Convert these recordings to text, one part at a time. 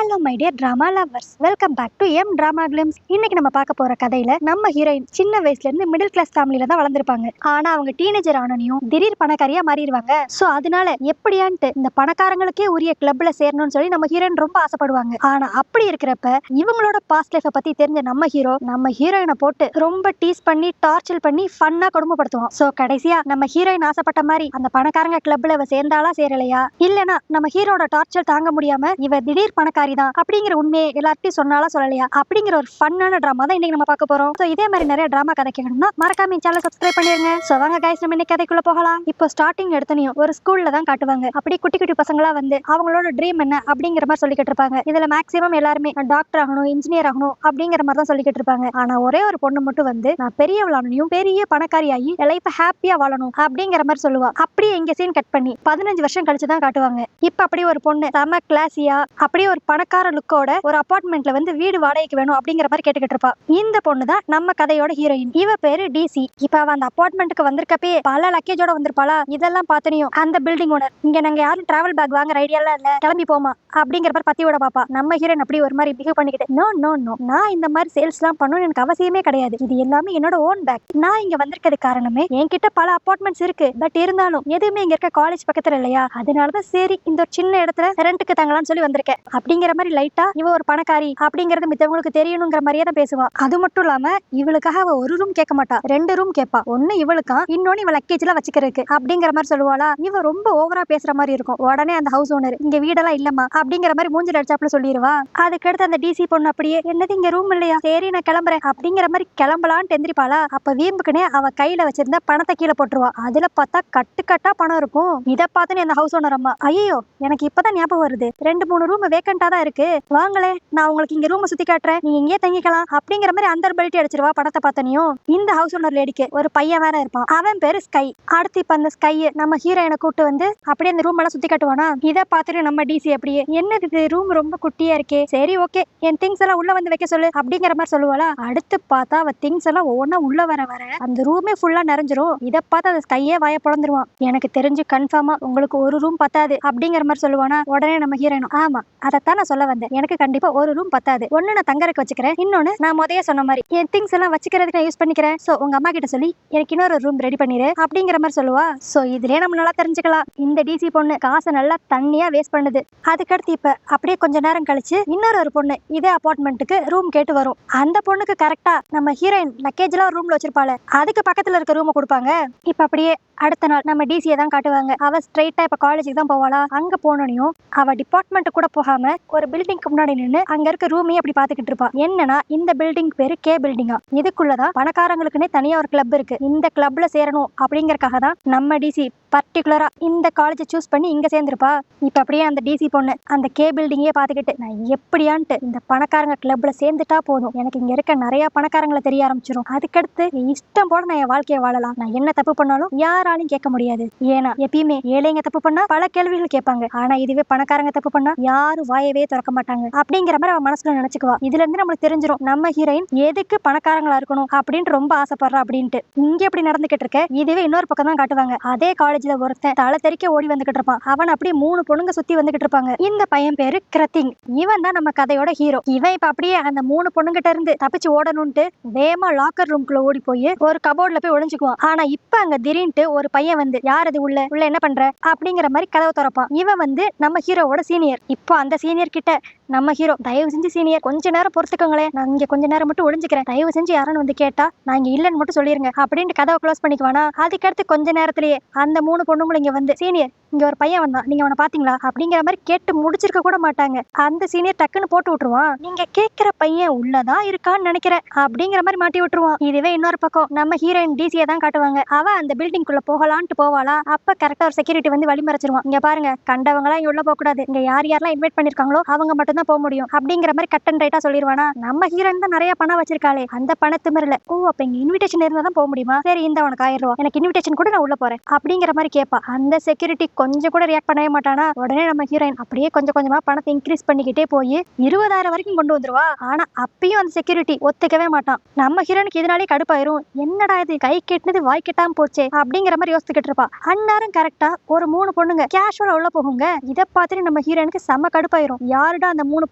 Hello my dear drama lovers, welcome back to M drama glimpse. இன்னைக்கு நம்ம பார்க்க போற கதையில நம்ம ஹீரோயின் சின்ன வயசுல இருந்து மிடில் கிளாஸ் ஃபேமிலில தான் வளர்ந்துருப்பாங்க. ஆனா அவங்க டீனேஜர் ஆனனையும் திடீர் பணக்காரியா மாறிடுவாங்க. சோ அதனால எப்படியான்ட்டு இந்த பணக்காரங்களுக்கே உரிய கிளப்ல சேரணும்னு சொல்லி நம்ம ஹீரோயின் ரொம்ப ஆசைப்படுவாங்க. ஆனா அப்படி இருக்கிறப்ப இவங்களோட பாஸ்ட் லைஃபை பத்தி தெரிஞ்ச நம்ம ஹீரோயினை போட்டு ரொம்ப டீஸ் பண்ணி டார்ச்சர் பண்ணி ஃபன்னா கொடுமைப்படுத்துவோம். சோ கடைசியா நம்ம ஹீரோயின் ஆசைப்பட்ட மாதிரி அந்த பணக்காரங்க கிளப்ல இவ சேர்ந்தாலா சேரலையா, இல்லனா நம்ம ஹீரோட டார்ச்சர் தாங்க முடியாம இவ திடீர் பணக்காரி தான் அப்படிங்கிற உண்மையை எல்லார்ட்டையும் சொன்னாலா சொல்லலையா அப்படிங்கிற ஒரு ஃபன்னான டிராமா தான் இன்னைக்கு நம்ம பார்க்க போறோம். சோ இதே மாதிரி நிறைய டிராமா கதை கேட்கணும்னா மறக்காம இந்த சேனலை சப்ஸ்கிரைப் பண்ணிருங்க. சோ வாங்க கைஸ், நம்ம இன்னைக்கு கதைக்குள்ள போகலாம். இப்போ ஸ்டார்டிங் எடுத்தனையும் ஒரு ஸ்கூல்ல தான் காட்டுவாங்க. அப்படியே குட்டி குட்டி பசங்களா வந்து அவங்களோட ட்ரீம் என்ன அப்படிங்கிற மாதிரி சொல்லிக்கிட்டு இருப்பாங்க. இதுல மேக்ஸிமம் எல்லாருமே டாக்டர் ஆகணும், இன்ஜினியர் ஆகணும் அப்படிங்கிற மாதிரி தான் சொல்லிக்கிட்டு இருப்பாங்க. ஆனா ஒரே ஒரு பொண்ணு மட்டும் வந்து நான் பெரியவளானையும் பெரிய பணக்காரி ஆகி லைஃப் ஹாப்பியா வாழணும் அப்படிங்கிற மாதிரி சொல்லுவா. அப்படியே இங்க சீன் கட் பண்ணி 15 வருஷம் கழிச்சு தான் காட்டுவாங்க. இப்ப அப்படியே ஒரு பொண்ணு செம கிளாஸியா அப்படியே ஒரு பணக்கார லுக்கோட ஒரு அபார்ட்மெண்ட்ல வந்து வீடு வாடகைக்கு வேணும் அப்படிங்கிற மாதிரி கேட்டுக்கிட்டு இருப்பா. இந்த பொண்ணு தான் நம்ம கதையோட ஹீரோயின். இவ பேரு டிசி. இப்ப அவ அந்த அபார்ட்மெண்ட்டுக்கு வந்திருக்கப்பே பல லக்கேஜோட வந்திருப்பாளா. இதெல்லாம் பார்த்தனையும் அந்த பில்டிங் ஓனர் இங்க நாங்க யாரும் டிராவல் பேக் வாங்குற ஐடியாலாம் இல்ல, கிளம்பி போமா அப்படிங்கிற மாதிரி பத்தியோட பாப்பா. நம்ம ஹீரோயின் அப்படி ஒரு மாதிரி பிஹேவ் பண்ணிக்கிட்டு நோ நோ நோ, நான் இந்த மாதிரி சேல்ஸ் எல்லாம் பண்ணணும் எனக்கு அவசியமே கிடையாது, இது எல்லாமே என்னோட ஓன் பேக். நான் இங்க வந்திருக்கிறது காரணமே என்கிட்ட பல அபார்ட்மெண்ட்ஸ் இருக்கு, பட் இருந்தாலும் எதுவுமே இங்க இருக்க காலேஜ் பக்கத்துல இல்லையா, அதனாலதான் சரி இந்த ஒரு சின்ன இடத்துல ரெண்டுக்கு தங்கலாம்னு சொல்லி வந்திருக்கேன் அப்படிங்கிற மாதிரி லைட்டா இவ ஒரு பணக்காரி அப்படிங்கறது மித்தவங்களுக்கு தெரியணுங்கிற மாதிரியே தான் பேசுவா. அது மட்டும் இல்லாம இவளுக்காக அவ ஒரு ரூம் கேட்க மாட்டா, 2 ரூம் கேட்பா. ஒன்னு இவளுக்கா, இன்னொன்னு இவ லக்கேஜ்ல வச்சுக்கிறதுக்கு அப்படிங்கிற மாதிரி சொல்லுவாளா. இவ ரொம்ப ஓவரா பேசுற மாதிரி இருக்கும். உடனே அந்த ஹவுஸ் ஓனர் இங்க வீடெல்லாம் இல்லம்மா அப்படிங்கிற மாதிரி மூஞ்சில அடிச்சாப்புல சொல்லிடுவா. அதுக்கடுத்து அந்த டிசி பொண்ணு அப்படியே என்னது இங்க ரூம் இல்லையா, சரி நான் கிளம்புறேன் அப்படிங்கிற மாதிரி கிளம்பலான்னு எந்திரிப்பாளா. அப்ப வீம்புக்குனே அவ கையில வச்சிருந்த பணத்தை கீழே போட்டுருவா. அதுல பார்த்தா கட்டு பணம் இருக்கும். இதை பார்த்துன்னு அந்த ஹவுஸ் ஓனர் அம்மா ஐயோ எனக்கு இப்பதான் ஞாபகம் வருது, 2-3 ரூம் வேக்கண்டா தான் இருக்கு, வாங்களே நான் உங்களுக்கு இங்க ரூம் சுத்தி காட்டுறேன், நீங்க இங்கே தங்கிக்கலாம் அப்படிங்கிற மாதிரி அந்த பெல்ட் அடிச்சிருவா. பணத்தை பார்த்தனையும் இந்த ஹவுஸ் ஓனர் லேடிக்கு ஒரு பையன் வேற இருப்பான். அவன் பேரு ஸ்கை. அடுத்து இப்ப அந்த ஸ்கை நம்ம ஹீரோயினை கூட்டு வந்து அப்படியே அந்த ரூம் எல்லாம் சுத்தி காட்டுவானா. இதை பார்த்துட்டு நம்ம டிசி அப்படியே என்னது இது ரூம் ரொம்ப குட்டியா இருக்கே, சரி ஓகே என் திங்ஸ் எல்லாம் உள்ள வந்து வைக்க சொல்லு அப்படிங்கிற மாதிரி சொல்லுவாளா. அடுத்து பார்த்தா அவ திங்ஸ் எல்லாம் ஒவ்வொன்னா உள்ள வர அந்த ரூமே ஃபுல்லா நிறைஞ்சிரும். இதை பார்த்து அந்த ஸ்கையே வாய பொழந்துருவான். எனக்கு தெரிஞ்சு கன்ஃபார்மா உங்களுக்கு ஒரு ரூம் பத்தாது அப்படிங்கிற மாதிரி சொல்லுவானா. உடனே நம்ம ஹீரோயினும் ஆமா அதைத்தான் நான் சொல்ல வந்தேன், எனக்கு கண்டிப்பா ஒரு ரூம் பத்தாது, ஒன்னு நான் தங்கறதுக்கு வச்சுக்கிறேன், இன்னொன்னு நான் முதல்ல சொன்ன மாதிரி என் திங்ஸ் எல்லாம் வச்சுக்கிறதுக்கு நான் யூஸ் பண்ணிக்கிறேன், சோ உங்க அம்மா கிட்ட சொல்லி எனக்கு இன்னொரு ரூம் ரெடி பண்ணிரு அப்படிங்கிற மாதிரி சொல்லுவா. சோ இதுலயே நம்ம நல்லா தெரிஞ்சுக்கலாம் இந்த டிசி பொண்ணு காசை நல்லா தண்ணியா வேஸ்ட் பண்ணுது. அதுக்கடுத்து இப்ப அப்படியே கொஞ்ச நேரம் கழிச்சு இன்னொரு பொண்ணு இதே அபார்ட்மெண்ட்டுக்கு ரூம் கேட்டு வரும். அந்த பொண்ணுக்கு கரெக்டா நம்ம ஹீரோயின் லக்கேஜ் எல்லாம் ரூம்ல வச்சிருப்பாள், அதுக்கு பக்கத்துல இருக்க ரூமை கொடுப்பாங்க. இப்ப அப்படியே அடுத்த நாள் நம்ம டிசியை தான் காட்டுவாங்க. அவ ஸ்ட்ரெயிட்டா இப்ப காலேஜுக்கு தான் போவாளா. அங்க போனோனையும் அவ டிபார்ட்மெண்ட் கூட போகாம ஒரு பில்டிங்க்கு முன்னாடி நின்று அங்க இருக்க ரூமையும் அப்படி பாத்துக்கிட்டு இருப்பா. என்னன்னா இந்த பில்டிங் பேரு கே பில்டிங்கா. இதுக்குள்ளதான் பணக்காரங்களுக்குன்னே தனியா ஒரு கிளப் இருக்கு. இந்த கிளப்ல சேரணும் அப்படிங்கறக்காக தான் நம்ம டிசி பர்டிகுலரா இந்த காலேஜை சூஸ் பண்ணி இங்க சேர்ந்திருப்பா. இப்ப அப்படியே அந்த டிசி பொண்ணு அந்த கே பில்டிங்கே பாத்துக்கிட்டு நான் எப்படியான்ட்டு இந்த பணக்காரங்க கிளப்ல சேர்ந்துட்டா போதும், எனக்கு இங்க இருக்க நிறைய பணக்காரங்களை தெரிய ஆரம்பிச்சிடும், அதுக்கடுத்து இஷ்டம் போல நான் என் வாழ்க்கையை வாழலாம், நான் என்ன தப்பு பண்ணாலும் யாராலையும் கேட்க முடியாது. ஏன்னா எப்பயுமே ஏழைங்க தப்பு பண்ணா பல கேள்விகள் கேட்பாங்க, ஆனா இதுவே பணக்காரங்க தப்பு பண்ணா யாரும் வாயவே திறக்க மாட்டாங்க அப்படிங்கிற மாதிரி அவன் மனசுல நினைச்சுக்குவா. இதுல இருந்து நம்மளுக்கு தெரிஞ்சிடும் நம்ம ஹீரோயின் எதுக்கு பணக்காரங்களா இருக்கணும் அப்படின்ட்டு ரொம்ப ஆசைப்படுறா அப்படின்ட்டு. இங்க எப்படி நடந்துகிட்டு இருக்க. இதுவே இன்னொரு பக்கம் தான் காட்டுவாங்க. அதே காலேஜ்ல ஒருத்தன் தலை தெறிக்க ஓடி வந்துகிட்டு இருப்பான். அவன் அப்படியே 3 பொண்ணுங்க சுத்தி வந்துகிட்டு இருப்பாங்க. இந்த பையன் பேரு கிரத்திங். இவன் தான் நம்ம கதையோட ஹீரோ. இவன் இப்ப அப்படியே அந்த 3 பொண்ணுகிட்ட இருந்து தப்பிச்சு ஓடணும்ட்டு வேமா லாக்கர் ரூம்குள்ள ஓடி போய் ஒரு கபோர்ட்ல போய் ஒளிஞ்சுக்குவான். ஆனா இப்ப அங்க திடீர்னு ஒரு பையன் வந்து யார் அது உள்ள என்ன பண்ற அப்படிங்கிற மாதிரி கதவை திறப்பான். இவன் வந்து நம்ம ஹீரோவோட சீனியர். இப்போ அந்த சீனியர் கிட்ட நம்ம ஹீரோ தயவு செஞ்சு சீனியர் கொஞ்ச நேரம் பொறுத்துக்கோங்களேன், நான் இங்க கொஞ்ச நேரம் மட்டும் ஒளிஞ்சுக்கிறேன், தயவு செஞ்சு யாரும் வந்து கேட்டா நான் இங்க இல்லன்னு மட்டும் சொல்லிருங்க அப்படின்ட்டு கதவை க்ளோஸ் பண்ணிக்குவானா. அதுக்கடுத்து கொஞ்ச நேரத்திலேயே அந்த 3 பொண்ணுங்களும் இங்க வந்து சீனியர் இங்க ஒரு பையன் வந்தான், நீங்க அவனை பாத்தீங்களா அப்படிங்கிற மாதிரி கேட்டு முடிச்சிருக்க கூட மாட்டாங்க. அந்த சீனியர் டக்குன்னு போட்டு விட்டுருவான். நீங்க கேட்கிற பையன் உள்ளதான் இருக்கான்னு நினைக்கிறேன் அப்படிங்கிற மாதிரி மாட்டி விட்டுருவான். இதுவே இன்னொரு பக்கம் நம்ம ஹீரோயின் டிசியை தான் காட்டுவாங்க. அவ அந்த பில்டிங் குள்ள போகலான்ட்டு போவாளா. அப்ப கரெக்டா ஒரு செக்யூரிட்டி வந்து வழி மறைச்சிருவான். இங்க பாருங்க கண்டவங்க எல்லாம் இங்க உள்ள போக கூடாது, இங்க யாரெல்லாம் இன்வைட் பண்ணிருக்காங்களோ அவங்க மட்டும் தான் போக முடியும் அப்படிங்கிற மாதிரி கட் அண்ட் ரைட்டா சொல்லிடுவானா. நம்ம ஹீரோயின் தான் நிறைய பணம் வச்சிருக்காளே, அந்த பணத்து மேல ஓ அப்ப இங்க இன்விடேஷன் இருந்தா தான் போக முடியுமா, சரி இந்த உனக்கு 1000 ரூபா எனக்கு இன்விடேஷன் கூட நான் உள்ள போறேன் அப்படிங்கிற மாதிரி கேட்பா. அந்த செக்யூரிட்டி கொஞ்சம் கூட ரியாக்ட் பண்ணவே மாட்டானா. உடனே நம்ம ஹீரோயின் அப்படியே கொஞ்சம் கொஞ்சமா பணத்தை இன்க்ரீஸ் பண்ணிக்கிட்டே போய் 20,000 வரைக்கும் கொண்டு வந்துருவா. ஆனா அப்பயும் அந்த செக்யூரிட்டி ஒத்துக்கவே மாட்டான். நம்ம ஹீரோனுக்கு இதனாலே கடுப்பாயிரும். என்னடா இது, கை கெட்டினது வாய் கெட்டாம போச்சே அப்படிங்கிற மாதிரி யோசிச்சுக்கிட்டு இருப்பா. அந்நேரம் கரெக்டா ஒரு 3 பொண்ணுங்க கேஷுவலா உள்ள போகுங்க. இதை பார்த்துட்டு நம்ம ஹீரோனுக்கு செம்ம கடுப்பாயிரும். யாருடா அந்த 3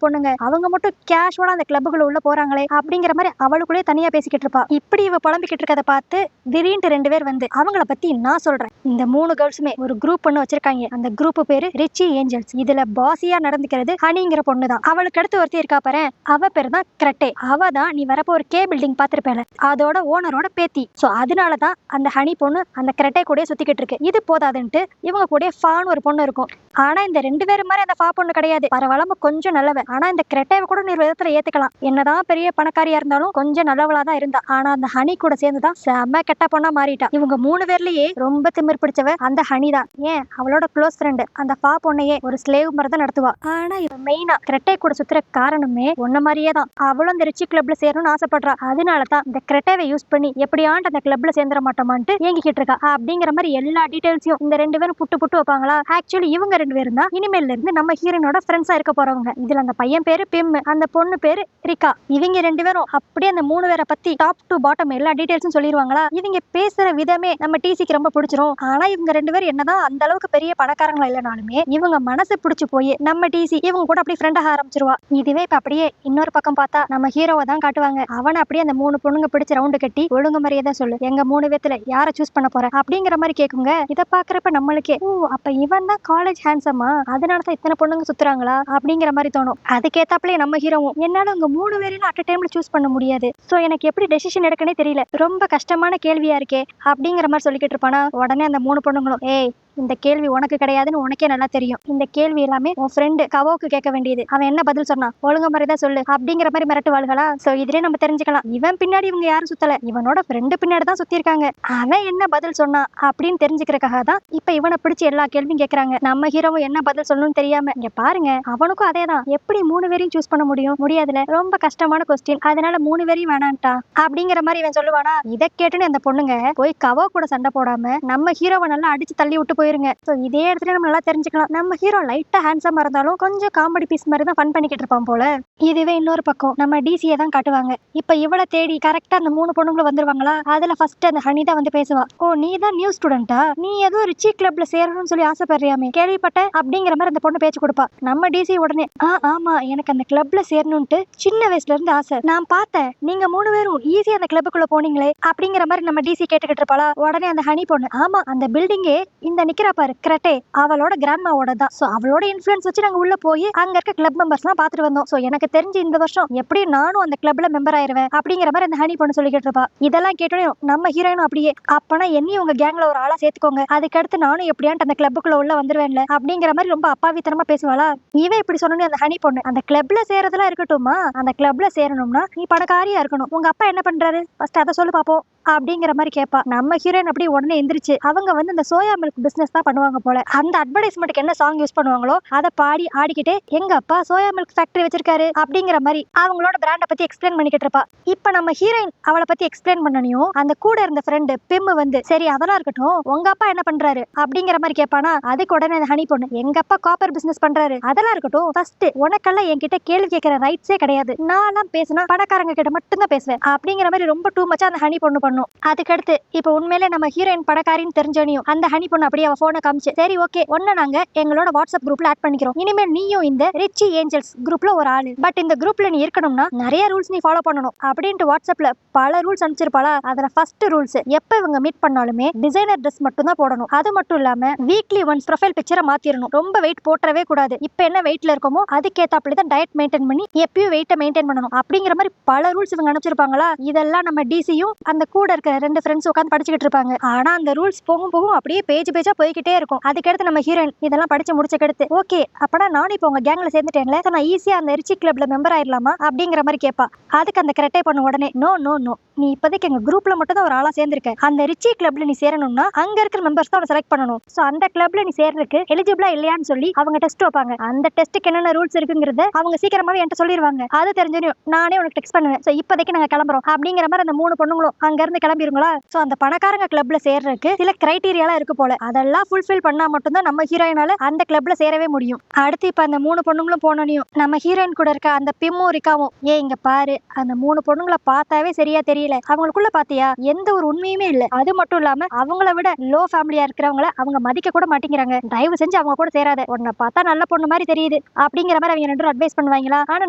பொண்ணுங்க, அவங்க மட்டும் கேஷுவலா அந்த கிளப்புக்குள்ள உள்ள போறாங்களே அப்படிங்கிற மாதிரி அவளுக்குள்ளே தனியா பேசிக்கிட்டு இருப்பா. இப்படி இவ புலம்பிக்கிட்டு இருக்கதை பார்த்து திடீர்னு 2 பேர் வந்து அவங்கள பத்தி நான் சொல்றேன். இந்த 3 கேர்ள்ஸுமே ஒரு குரூப் ஒண்ணு வச்சிருக்காங்க. அந்த குரூப் பேரு ரிச்சி ஏஞ்சல்ஸ். இதுல பாசியா நடந்துக்கிறது ஹனிங்கிற பொண்ணு தான். அவளுக்கு அடுத்து ஒருத்தி இருக்கா பாரு, அவ பேரு தான் கிரெட்டே. அவ தான் நீ வரப்போ ஒரு கே பில்டிங் பாத்திருப்பேல, அதோட ஓனரோட பேத்தி. சோ அதனாலதான் அந்த ஹனி பொண்ணு அந்த கிரெட்டே கூட சுத்திக்கிட்டு இருக்கு. இது போதாதுன்ட்டு இவங்க கூட ஃபான்னு ஒரு பொண்ணு இருக்கும். ஆனா இந்த 2 பேரும் மாதிரி அந்த ஃபா பொண்ணு கிடையாது. பரவாயில்லாம கொஞ்சம் நல்லவ. ஆனா இந்த கிரெட்டேவை கூட நீ ஒரு விதத்துல ஏத்துக்கலாம். என்னதான் பெரிய பணக்காரியா இருந்தாலும் கொஞ்சம் நல்லவளா தான் இருந்தா. ஆனா அந்த ஹனி கூட சேர்ந்துதான் செம்ம கெட்ட பொண்ணா மாறிட்டா. இவங்க 3 பேர்லயே ரொம்ப திமிர் பிடிச்சவ அந்த ஹனி தான். ஏன், அவளோட க்ளோஸ் ஃப்ரெண்ட் அந்த ஃபா பொண்ணையே ஒரு ஸ்லேவ் மாதிரி தான் நடத்துவா. ஆனா இவ மெயினா கிரெட்டே கூட சுத்துற காரணமே ஒன்ன மாதிரியே தான். அவளும் அந்த ரிச்சி கிளப்ல சேரணும்னு ஆசைப்படுறா. அதனாலதான் இந்த கிரெட்டேவை யூஸ் பண்ணி எப்படியாண்டு அந்த கிளப்ல சேர்ந்துட மாட்டோமான்ட்டு ஏங்கிக்கிட்டு இருக்கா. அப்படிங்கிற மாதிரி எல்லா டீடைல்ஸையும் இந்த 2 பேரும் புட்டு புட்டு வைப்பாங்களா. ஆக்சுவலி இவங்க 2 பேரும் தான் இனிமேல இருந்து நம்ம ஹீரோனோட ஃப்ரெண்ட்ஸா இருக்க போறவங்க. இதுல அந்த பையன் பேரு பிம், அந்த பொண்ணு பேரு ரிகா. இவங்க 2 பேரும் அப்படியே அந்த 3 பேரை பத்தி டாப் டு பாட்டம் எல்லா டீடைல்ஸும் சொல்லிடுவாங்களா. இவங்க பேசுற விதமே நம்ம டிசிக்கு ரொம்ப பிடிச்சிரும். ஆனா இவங்க 2 பேரும் என்னதான் அந்த அளவுக்கு பெரிய பணக்காரங்களா இல்லைனாலுமே இவங்க மனசு பிடிச்சு போய் நம்ம டிசி இவங்க கூட அப்படி ஃப்ரெண்டாக ஆரம்பிச்சிருவா. இதுவே இப்ப அப்படியே இன்னொரு பக்கம் பார்த்தா நம்ம ஹீரோவை தான் காட்டுவாங்க. அவனை அப்படியே அந்த 3 பொண்ணுங்க பிடிச்ச ரவுண்டு கட்டி ஒழுங்கு மாதிரியே தான் சொல்லு, எங்க 3 பேத்துல யாரை சூஸ் பண்ண போற அப்படிங்கிற மாதிரி கேக்குங்க. இதை பாக்குறப்ப நம்மளுக்கே அப்ப இவன் தான் காலேஜ் ஹேண்ட்ஸமா, அதனாலதான் இத்தனை பொண்ணுங்க சுத்துறாங்களா அப்படிங்கிற மாதிரி தோணும். அதுக்கேத்தாப்லயே நம்ம ஹீரோவும் என்னால உங்க 3 பேரையும் அட் டைம்ல சூஸ் பண்ண முடியாது, சோ எனக்கு எப்படி டெசிஷன் எடுக்கனே தெரியல, ரொம்ப கஷ்டமான கேள்வியா இருக்கே அப்படிங்கிற மாதிரி சொல்லிக்கிட்டு இருப்பானா. உடனே அந்த 3 பொண்ணுங்களும் ஏய், இந்த கேள்வி உனக்கு கிடையாதுன்னு உனக்கே நல்லா தெரியும். இந்த கேள்வி எல்லாமே உன் ஃப்ரெண்டு கவோக்கு கேட்க வேண்டியது. அவன் என்ன பதில் சொன்னா ஒழுங்க மாதிரி தான் சொல்லு அப்படிங்கிற மாதிரி மிரட்டுவாள்களா. சோ இதுலயே நம்ம தெரிஞ்சுக்கலாம், இவன் பின்னாடி இவங்க யாரும் சுத்தல, இவனோட ஃப்ரெண்டு பின்னாடி தான் சுத்தி இருக்காங்க. அவன் என்ன பதில் சொன்னா அப்படின்னு தெரிஞ்சுக்கிறதுக்காக தான் இப்ப இவனை பிடிச்சி எல்லா கேள்வியும் கேட்கறாங்க. நம்ம ஹீரோவும் என்ன பதில் சொல்லணும்னு தெரியாம இங்க பாருங்க, அவனுக்கும் அதே தான், எப்படி 3 பேரையும் சூஸ் பண்ண முடியும், முடியாதுல, ரொம்ப கஷ்டமான கொஸ்டின், அதனால 3 பேரையும் வேணான்ட்டா அப்படிங்கிற மாதிரி இவன் சொல்லுவானா. இதை கேட்டுன்னு அந்த பொண்ணுங்க போய் கவோ கூட சண்டை போடாம நம்ம ஹீரோவை நல்லா அடிச்சு தள்ளி விட்டு போயிருங்க. சோ இதே இடத்துல நம்ம நல்லா தெரிஞ்சுக்கலாம், நம்ம ஹீரோ லைட்டா ஹேண்ட்ஸமா இருந்தாலும் கொஞ்சம் காமெடி பீஸ் மாதிரி தான் ஃபன் பண்ணிக்கிட்டு இருப்பான் போல. இதுவே இன்னொரு பக்கம் நம்ம டிசியை தான் காட்டுவாங்க. இப்ப இவளை தேடி கரெக்டா அந்த 3 பொண்ணுங்களும் வந்துருவாங்களா. அதுல ஃபர்ஸ்ட் அந்த ஹனி தான் வந்து பேசுவா. ஓ, நீ தான் நியூ ஸ்டூடெண்டா, நீ ஏதோ ரிச்சி கிளப்ல சேரணும்னு சொல்லி ஆசைப்படுறியாமே, கேள்விப்பட்ட அப்படிங்கிற மாதிரி அந்த பொண்ணு பேச்சு கொடுப்பா. நம்ம டிசி உடனே ஆமா, எனக்கு அந்த கிளப்ல சேரணும்ட்டு சின்ன வயசுல இருந்து ஆசை, நான் பார்த்தேன் நீங்க 3 பேரும் ஈஸியா அந்த கிளப்புக்குள்ள போனீங்களே அப்படிங்கிற மாதிரி நம்ம டிசி கேட்டுக்கிட்டு இருப்பாளா. உடனே அந்த ஹனி பொண்ணு ஆமா, அந்த பில்டிங்கே இந்த நிக்கிறா பாரு கிரெட்டே, அவளோட கிராண்ட்மாவோட தான். சோ அவளோட இன்ஃப்ளூயன்ஸ் வச்சு நாங்க உள்ள போய் அங்க இருக்க கிளப் மெம்பர்ஸ் எல்லாம் பாத்துட்டு வந்தோம். சோ எனக்கு தெரிஞ்சு இந்த வருஷம் எப்படி நானும் அந்த கிளப்ல மெம்பர் ஆயிருவேன் அப்படிங்கிற மாதிரி அந்த ஹனி பொண்ணு சொல்லிக்கிட்டு இருப்பா. இதெல்லாம் கேட்டோம் நம்ம ஹீரோயினும் அப்படியே, அப்பனா என்னையும் உங்க கேங்ல ஒரு ஆளா சேர்த்துக்கோங்க, அதுக்கடுத்து நானும் எப்படியான்ட்டு அந்த கிளப்புக்குள்ள உள்ள வந்துருவேன்ல அப்படிங்கிற மாதிரி ரொம்ப அப்பாவித்தனமா பேசுவாளா. இவ இப்படி சொன்னோன்னே அந்த ஹனி பொண்ணு, அந்த கிளப்ல சேரதெல்லாம் இருக்கட்டும்மா, அந்த கிளப்ல சேரணும்னா நீ பணக்காரியா இருக்கணும், உங்க அப்பா என்ன பண்றாரு ஃபர்ஸ்ட் அதை சொல்லு பாப்போம் அப்படிங்கிற மாதிரி கேட்பா. நம்ம ஹீரோயின் அப்படியே உடனே எந்திரிச்சு அவங்க வந்து இந்த சோயா மில்க் பிசினஸ் தான் பண்ணுவாங்க போல. அந்த அட்வர்டைஸ்மெண்ட்க்கு என்ன சாங் யூஸ் பண்ணுவாங்களோ அதை பாடி ஆடிக்கிட்டே எங்க அப்பா சோயா மில்க் ஃபேக்டரி வச்சிருக்காரு அப்படிங்கிற மாதிரி அவங்களோட பிராண்டை பத்தி எக்ஸ்பிளைன் பண்ணிக்கிட்டு இருப்பா. இப்ப நம்ம ஹீரோயின் அவளை பத்தி எக்ஸ்பிளைன் பண்ணனையும் அந்த கூட இருந்த ஃப்ரெண்டு பிம் வந்து சரி அதெல்லாம் இருக்கட்டும், உங்க அப்பா என்ன பண்றாரு அப்படிங்கிற மாதிரி கேட்பானா. அதுக்கு உடனே அந்த ஹனி பொண்ணு எங்க அப்பா காப்பர் பிசினஸ் பண்றாரு, அதெல்லாம் இருக்கட்டும், ஃபர்ஸ்ட் உனக்கெல்லாம் என்கிட்ட கேள்வி கேட்கிற ரைட்ஸே கிடையாது, நான் பேசினா பணக்காரங்க கிட்ட மட்டும் தான் பேசுவேன் அப்படிங்கிற மாதிரி ரொம்ப டூ மச்சா அந்த ஹனி பொண்ணு பண்ணும். அதுக்கடுத்து இப்ப உண்மையிலே நம்ம ஹீரோயின் பணக்காரின்னு தெரிஞ்சோனையும் அந்த ஹனி பொண்ணு அப்படியே அவ போனை காமிச்சு சரி ஓகே, ஒன்னு நாங்க எங்களோட வாட்ஸ்அப் குரூப்ல ஆட் பண்ணிக்கிறோம், இனிமேல் நீயும் இந்த ரிச்சி ஏஞ்சல்ஸ் குரூப்ல ஒரு ஆளு, பட் இந்த குரூப்ல நீ இருக்கணும்னா நிறைய ரூல்ஸ் நீ ஃபாலோ பண்ணணும் அப்படின்ட்டு வாட்ஸ்அப்ல பல ரூல்ஸ் அனுப்பிச்சிருப்பாளா. அதுல ஃபர்ஸ்ட் ரூல்ஸ், எப்ப இவங்க மீட் பண்ணாலுமே டிசைனர் ட்ரெஸ் மட்டும் தான் போடணும், அது மட்டும் இல்லாம வீக்லி ஒன்ஸ் ப்ரொஃபைல் பிக்சரை மாத்திரணும், ரொம்ப வெயிட் போட்டவே கூடாது, இப்ப என்ன வெயிட்ல இருக்கோமோ அதுக்கேத்தாப்படி தான் டயட் மெயின்டைன் பண்ணி எப்பயும் வெயிட்டை மெயின்டைன் பண்ணணும் அப்படிங்கிற மாதிரி பல ரூல்ஸ் இவங்க அனுப்பிச்சிருப்பாங்களா. இதெல்லாம் நம்ம டிசியும் அந்த கூட இருக்க 2 ஃப்ரெண்ட்ஸ் உட்காந்து படிச்சுக்கிட்டு இருப்பாங்க. ஆனா அந்த ரூல்ஸ் போகும் போகும் அப்படியே பேஜா போய்கிட்டே இருக்கும். அதுக்கடுத்து நம்ம ஹீரோயின் இதெல்லாம் படிச்சு முடிச்சக்கடுத்து ஓகே அப்பனா நானும் இப்போ உங்க கேங்ல சேர்ந்துட்டேன்ல, நான் ஈஸியா அந்த ரிச்சி கிளப்ல மெம்பர் ஆயிடலாமா அப்படிங்கிற மாதிரி கேட்பா. அதுக்கு அந்த கிரெட்டே பண்ண உடனே நோ நோ நோ, நீ இப்போதைக்கு எங்க குரூப்ல மட்டும் தான் ஒரு ஆளா சேர்ந்திருக்க. அந்த ரிச்சி கிளப்ல நீ சேரணும்னா அங்க இருக்கிற மெம்பர்ஸ் தான் செலக்ட் பண்ணணும். சோ அந்த கிளப்ல நீ சேர்றதுக்கு எலிஜிபிளா இல்லையான்னு சொல்லி அவங்க டெஸ்ட் வைப்பாங்க. அந்த டெஸ்ட்டுக்கு என்னென்ன ரூல்ஸ் இருக்குங்கிறத அவங்க சீக்கிரமாவே என்கிட்ட சொல்லிடுவாங்க. அது தெரிஞ்சோம் நானே உனக்கு டெக்ஸ்ட் பண்ணுவேன். சோ இப்போதைக்கு நாங்க கிளம்புறோம் அப்படிங்கிற மாதிரி அந்த 3 பொண்ணுங்களும் அங்க இருந்து கிளம்பிருங்களா. சோ அந்த பணக்காரங்க கிளப்ல சேர்றதுக்கு சில கிரைட்டீரியாலாம் இருக்கு போல. அதெல்லாம் ஃபுல்ஃபில் பண்ணா மட்டும்தான் நம்ம ஹீரோயினால அந்த கிளப்ல சேரவே முடியும். அடுத்து இப்ப அந்த 3 பொண்ணுங்களும் போனோனையும் நம்ம ஹீரோயின் கூட இருக்க அந்த பிம்மும் ரிக்காவும், இங்க பாரு அந்த 3 பொண்ணுங்களை பார்த்தாவே சரியா தெரியல. அவங்களுக்குள்ள பாத்தியா எந்த ஒரு உண்மையுமே இல்ல. அது மட்டும் இல்லாம அவங்கள விட லோ ஃபேமிலியா இருக்கிறவங்கள அவங்க மதிக்க கூட மாட்டேங்கிறாங்க. தயவு செஞ்சு அவங்க கூட சேராத. உன்னை பார்த்தா நல்ல பொண்ணு மாதிரி தெரியுது அப்படிங்கிற மாதிரி அவங்க 2 அட்வைஸ் பண்ணுவாங்களா. ஆனா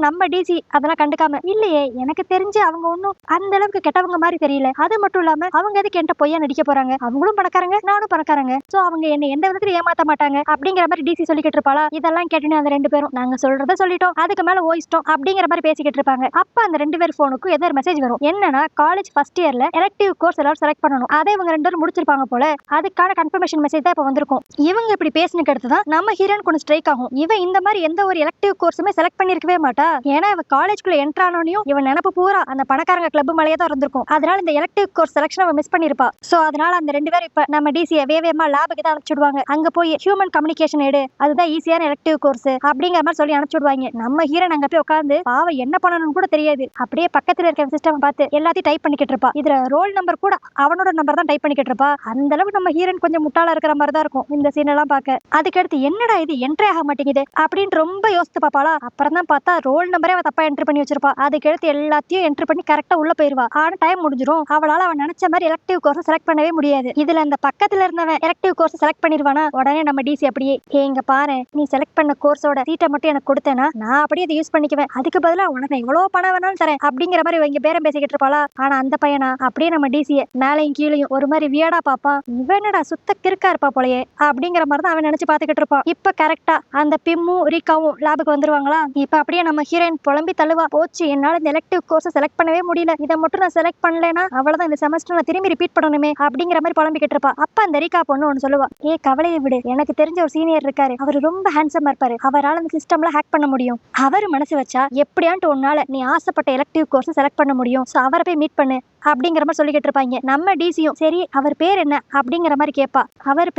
நம்ம டிசி அதெல்லாம் கண்டுக்காம, இல்லையே எனக்கு தெரிஞ்சு அவங்க ஒன்னும் அந்த அளவுக்கு கெட்டவங்க மாதிரி தெரியல. அது மட்டும் இல்லாம அவங்க எதுக்கு என்கிட்ட பொய்யா நடிக்க போறாங்க? அவங்களும் பணக்காரங்க, நானும் பணக்காரங்க. சோ அவங்க என்ன எந்த விதத்துல ஏமாத்த மாட்டாங்க அப்படிங்கிற மாதிரி டிசி சொல்லிக்கிட்டு இருப்பாளா. இதெல்லாம் கேட்டுன்னு அந்த 2 பேரும் நாங்க சொல்றத சொல்லிட்டோம், அதுக்கு மேல ஓயிச்சிட்டோம் அப்படிங்கிற மாதிரி பேசிக்கிட்டு இருப்பாங்க. அப்ப அந்த 2 பேர் போனுக்கு ஏதோ ஒரு மெசேஜ் வரும். என்னன்னா காலேஜ் ஃபர்ஸ்ட் இயர்ல எலக்டிவ் கோர்ஸ் எல்லாரும் செலக்ட் பண்ணணும். அதை இவங்க 2 பேரும் முடிச்சிருப்பாங்க போல. அதுக்கான கன்ஃபர்மேஷன் மெசேஜ் தான் இப்ப வந்திருக்கும். இவங்க இப்படி பேசினதுக்கு அடுத்து தான் நம்ம ஹீரோயின் கொஞ்சம் ஸ்ட்ரைக் ஆகும். இவ இந்த மாதிரி எந்த ஒரு எலக்டிவ் கோர்ஸுமே செலக்ட் பண்ணிருக்கவே மாட்டா. ஏன்னா இவ காலேஜ்குள்ள என்ட்ரு ஆனோனையும் இவன் நினைப்பு பூரா அந்த பணக்காரங்க கிளப் மேலேயே தான் இருந்திருக்கும். அதனால இந்த எலக்டிவ் கோர்ஸ் செலக்ஷன் அவ மிஸ் பண்ணிருப்பா. சோ அதனால அந்த 2 பேரும் இப்ப நம்ம டிசியை வேவேமா லேபுக்கு தான் அனுப்பிச்சுடுவாங்க. அங்க போய் ஹியூமன் கம்யூனிகேஷன் எடு, அதுதான் ஈஸியான எலக்டிவ் கோர்ஸ் அப்படிங்கிற மாதிரி சொல்லி அனுப்பிச்சுடுவாங்க. நம்ம ஹீரோயின் அங்க போய் உட்காந்து பாவம் என்ன பண்ணணும்னு கூட தெரியாது. அப்படியே பக்கத்துல இருக்க சிஸ்டம் பார்த்து எல்லாத்தையும் டைப் பண்ணிக்கிட்டு இருப்பா. இதுல ரோல் நம்பர் கூட அவனோட நம்பர் தான் டைப் பண்ணிக்கிட்டு இருப்பா. அந்த அளவுக்கு நம்ம ஹீரோயின் கொஞ்சம் முட்டாளா இருக்கிற மாதிரி தான் இருக்கும் இந்த சீன் எல்லாம் பார்க்க. அதுக்கடுத்து என்னடா இது என்ட்ரி ஆக மாட்டேங்குது அப்படின்னு ரொம்ப யோசித்து பாப்பாளா. அப்புறம் தான் பார்த்தா ரோல் நம்பரே அவ தப்பா என்ட்ரி பண்ணி வச்சிருப்பா. அதுக்கடுத்து எல்லாத்தையும் என்ட்ரி பண்ணி கரெக்டா உள்ள போயிருவா. ஆனா டைம் முடிஞ்சிடும். அவளால அவன் நினைச்ச மாதிரி எலக்டிவ் கோர்ஸ் செலக்ட் பண்ணவே முடியாது. இதுல அந்த பக்கத்துல இருந்தவன் எலக்டிவ் கோர்ஸ் செலக்ட் பண்ணிடுவானா. உடனே நம்ம டிசி அப்படியே, இங்க பாரு நீ செலக்ட் பண்ண கோர்ஸோட சீட்டை மட்டும் எனக்கு கொடுத்தேனா நான் அப்படியே அதை யூஸ் பண்ணிக்குவேன். அதுக்கு பதிலா உனக்கு எவ்வளவு பணம் வேணாலும் தரேன் அப்படிங்கிற மாதிரி இவங்க பேரம் பேசிக்கிட்டு இருப்பாளா. ஆனா அந்த பையனா அப்படியே நம்ம டிசிய மேலையும் கீழையும் ஒரு மாதிரி வியடா பாப்பான். இவனடா சுத்த கிறுக்கா இருப்பா போலயே அப்படிங்கிற மாதிரி தான் அவன் நினைச்சு பாத்துக்கிட்டு இருப்பான். இப்ப கரெக்டா அந்த பிம்மும் ரிக்காவும் லேபுக்கு வந்துருவாங்களா. இப்ப அப்படியே நம்ம ஹீரோயின் புலம்பி தள்ளுவா. போச்சு என்னால இந்த எலக்டிவ் கோர்ஸ் செலக்ட் பண்ணவே முடியல. இதை மட்டும் நான் செலக்ட் பண்ணலனா அவ்வளவுதான், இந்த செமஸ்டர் நான் திரும்பி ரிப்பீட் பண்ணணுமே அப்படிங்கிற மாதிரி புலம்பிக்கிட்டு இருப்பா. அப்ப அந்த ரிக்கா பொண்ணு ஒன்னு சொல்லுவா, கவலையை விடு, எனக்கு தெரிஞ்ச ஒரு சீனியர் இருக்காரு, அவர் ரொம்ப ஹேண்ட்ஸமா இருப்பாரு, அவரால் அந்த சிஸ்டம்ல ஹேக் பண்ண முடியும். அவர் மனசு வச்சா எப்படியான்ட்டு உன்னால நீ ஆசைப்பட்ட எலக்டிவ் கோர்ஸ் செலக்ட் பண்ண முடியும். சோ அவரை போய் மீட் பண்ணு அப்படிங்கிற மாதிரி சொல்லிக்கிட்டு இருப்பாங்க. நம்ம டிசியும் சரி அவர் பேர் என்ன அப்படிங்கிற மாதிரி கேட்பா. அவர்